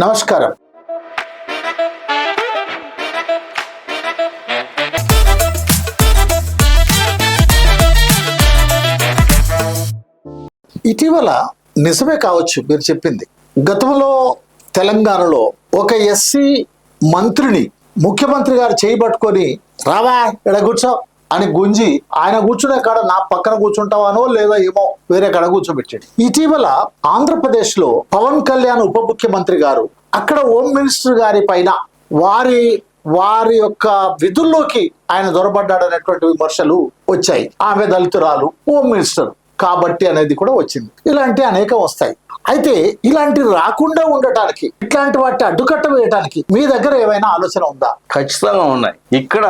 నమస్కారం. ఇటీవల నిజమే కావచ్చు మీరు చెప్పింది. గతంలో తెలంగాణలో ఒక ఎస్సీ మంత్రిని ముఖ్యమంత్రి గారు చేయబట్టుకొని రావా ఎడ కూర్చో అని గుంజి ఆయన కూర్చునే కాడ నా పక్కన కూర్చుంటావానో లేదా ఏమో వేరే కాడ కూర్చోబెట్టాడు. ఇటీవల ఆంధ్రప్రదేశ్ లో పవన్ కళ్యాణ్ ఉప ముఖ్యమంత్రి గారు అక్కడ హోమ్ మినిస్టర్ గారి పైన వారి యొక్క విధుల్లోకి ఆయన దొరబడ్డాడనేటువంటి విమర్శలు వచ్చాయి. ఆమె దళితురాలు హోమ్ మినిస్టర్ కాబట్టి అనేది కూడా వచ్చింది. ఇలాంటి అనేక వస్తాయి. అయితే ఇలాంటి రాకుండా ఉండటానికి, ఇట్లాంటి వాటి అడ్డుకట్ట వేయడానికి మీ దగ్గర ఏమైనా ఆలోచన ఉందా? ఖచ్చితంగా ఉన్నాయి. ఇక్కడ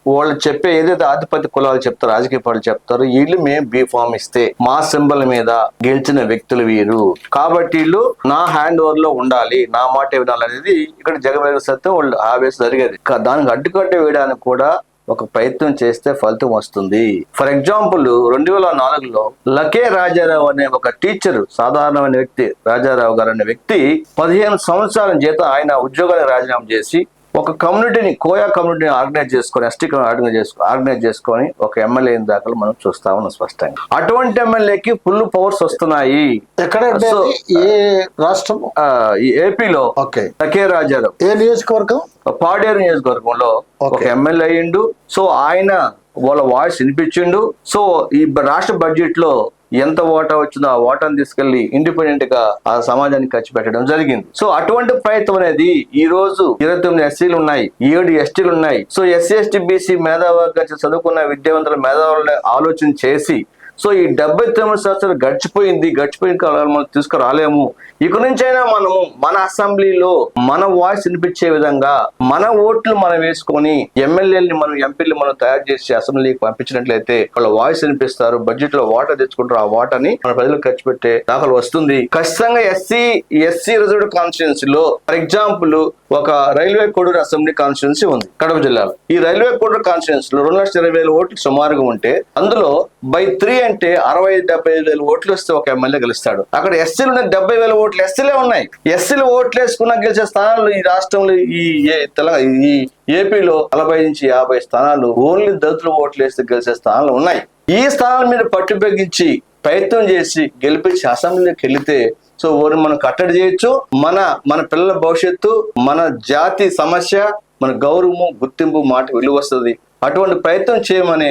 వాళ్ళు చెప్పే ఏదైతే ఆధిపత్య కులాలు చెప్తారు, రాజకీయ పార్టీలు చెప్తారు, వీళ్ళు మేము బీఫామ్ ఇస్తే మా సింబల్ మీద గెలిచిన వ్యక్తులు వీరు కాబట్టి వీళ్ళు నా హ్యాండ్ ఓవర్ లో ఉండాలి, నా మాట వినాలనేది ఇక్కడ జగమెగ సత్యం వాళ్ళు ఆవేశం జరిగేది. దానికి అడ్డుకట్ట వేయడానికి కూడా ఒక ప్రయత్నం చేస్తే ఫలితం వస్తుంది. ఫర్ ఎగ్జాంపుల్ 2004లో లకే రాజారావు అనే ఒక టీచర్, సాధారణమైన వ్యక్తి రాజారావు గారు అనే వ్యక్తి 15 సంవత్సరాల జీతం ఆయన ఉద్యోగానికి రాజీనామా చేసి ఒక కమ్యూనిటీని, కోయా కమ్యూనిటీని ఆర్గనైజ్ చేసుకొని, ఎస్టీ ఆర్గనైజ్ చేసుకొని ఒక ఎమ్మెల్యే దాఖలు మనం చూస్తా ఉన్నాం స్పష్టంగా. అటువంటి ఎమ్మెల్యేకి ఫుల్ పవర్స్ వస్తున్నాయి. ఎక్కడ? ఏ రాష్ట్రం? ఏపీలో లకే రాజారావు. ఏ నియోజకవర్గం? పాడేరు నియోజకవర్గంలో ఒక ఎమ్మెల్యే అయ్యిండు. సో ఆయన వాళ్ళ వాయిస్ వినిపించిండు. సో ఈ రాష్ట్ర బడ్జెట్ లో ఎంత ఓటా వచ్చిందో ఆ ఓటాను తీసుకెళ్లి ఇండిపెండెంట్ గా ఆ సమాజానికి ఖర్చు పెట్టడం జరిగింది. సో అటువంటి ప్రయత్నం అనేది ఈ రోజు 29 ఎస్సీలు ఉన్నాయి, 7 ఎస్టీలు ఉన్నాయి. సో ఎస్సీ ఎస్టీ బీసీ మేధావర్గ చదువుకున్న విద్యావంతుల మేధావులను ఆలోచన చేసి, సో ఈ 79 సంవత్సరాలు గడిచిపోయిన కాలం మనం తీసుకురాలేము. ఇక నుంచైనా మనము మన అసెంబ్లీలో మన వాయిస్ వినిపించే విధంగా మన ఓట్లు మనం వేసుకొని ఎమ్మెల్యేలని మనం ఎంపీలు మనం తయారు చేసి అసెంబ్లీకి పంపించినట్లయితే వాళ్ళ వాయిస్ వినిపిస్తారు, బడ్జెట్ లో వాటా తెచ్చుకుంటారు. ఆ వాటాని మన ప్రజలకు ఖర్చు పెట్టే దాఖలు వస్తుంది. ఖచ్చితంగా ఎస్సీ రిజర్వ్డ్ కాన్స్టిట్యున్సీ లో ఫర్ ఎగ్జాంపుల్ ఒక రైల్వే కోడూరు అసెంబ్లీ కాన్స్టిట్యున్సీ ఉంది కడప జిల్లాలో. ఈ రైల్వే కోడూరు కాన్స్టిట్యున్సీలో 2,20,000 ఓట్లు సుమారుగా ఉంటే అందులో by 3 అంటే 60-70,000 ఓట్లు వస్తే ఒక ఎమ్మెల్యే గెలుస్తాడు. అక్కడ ఎస్సీలు 70,000 ఓట్లు ఎస్సీలే ఉన్నాయి. ఎస్సీలు ఓట్లు వేసుకున్నా గెలిచే స్థానాలు ఈ రాష్ట్రంలో ఈ ఏపీలో 40-50 స్థానాలు ఓన్లీ దళితులు ఓట్లు వేస్తే గెలిచే స్థానాలు ఉన్నాయి. ఈ స్థానాల మీద పట్టుబెగించి ప్రయత్నం చేసి గెలిపించి అసెంబ్లీకి వెళితే సో ఓరి మనం కట్టడి చేయొచ్చు. మన పిల్లల భవిష్యత్తు, మన జాతి సమస్య, మన గౌరవము, గుర్తింపు, మాట విలువ వస్తుంది. అటువంటి ప్రయత్నం చేయమని